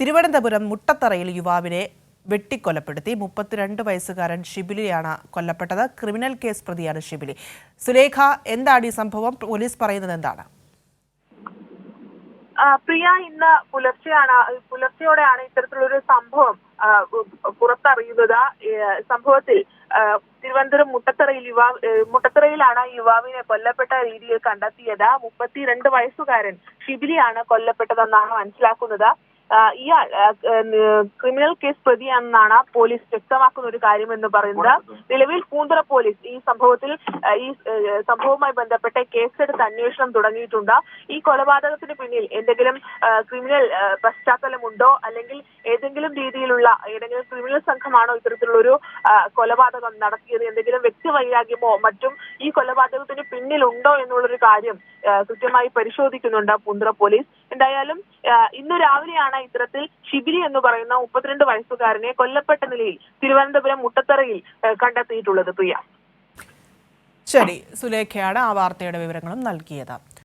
തിരുവനന്തപുരം മുട്ടത്തറയിൽ യുവാവിനെ വെട്ടിക്കൊലപ്പെടുത്തി. 32 വയസ്സുകാരൻ ഷിബിലിയാണ് കൊല്ലപ്പെട്ടത്. ക്രിമിനൽ കേസ് പ്രതിയാണ് ഷിബിലി. സുലേഖ, എന്താണ് ഈ സംഭവം? പോലീസ് പറയുന്നത് എന്താണ്? പ്രിയ, ഇന്ന് പുലർച്ചെയോടെയാണ് ഇത്തരത്തിലൊരു സംഭവം പുറത്തറിയുന്നത്. സംഭവത്തിൽ തിരുവനന്തപുരം മുട്ടത്തറയിലാണ് യുവാവിനെ കൊല്ലപ്പെട്ട രീതിയിൽ കണ്ടെത്തിയത്. 32 വയസ്സുകാരൻ ഷിബിലിയാണ് കൊല്ലപ്പെട്ടതെന്നാണ് മനസ്സിലാക്കുന്നത്. ഇയാൾ ക്രിമിനൽ കേസ് പ്രതിയാണെന്നാണ് പോലീസ് വ്യക്തമാക്കുന്ന ഒരു കാര്യം എന്ന് പറയുന്നത്. നിലവിൽ പൂന്തുറ പോലീസ് ഈ സംഭവവുമായി ബന്ധപ്പെട്ട് കേസെടുത്ത് അന്വേഷണം തുടങ്ങിയിട്ടുണ്ട്. ഈ കൊലപാതകത്തിന് പിന്നിൽ എന്തെങ്കിലും ക്രിമിനൽ പശ്ചാത്തലമുണ്ടോ, അല്ലെങ്കിൽ ഏതെങ്കിലും ക്രിമിനൽ സംഘമാണോ ഇത്തരത്തിലുള്ളൊരു കൊലപാതകം നടത്തിയത്, എന്തെങ്കിലും വ്യക്തിവൈരാഗ്യമോ മറ്റും ഈ കൊലപാതകത്തിന് പിന്നിലുണ്ടോ എന്നുള്ളൊരു കാര്യം കൃത്യമായി പരിശോധിക്കുന്നുണ്ട് പൂന്തുറ പോലീസ്. എന്തായാലും ഇന്ന് രാവിലെയാണ് ഇത്തരത്തിൽ ഷിബിലി എന്ന് പറയുന്ന 32 വയസ്സുകാരനെ കൊല്ലപ്പെട്ട നിലയിൽ തിരുവനന്തപുരം മുട്ടത്തറയിൽ കണ്ടെത്തിയിട്ടുള്ളത്. പ്രിയ, ശരി, സുലേഖയാണ് ആ വാർത്തയുടെ വിവരങ്ങളും നൽകിയത്.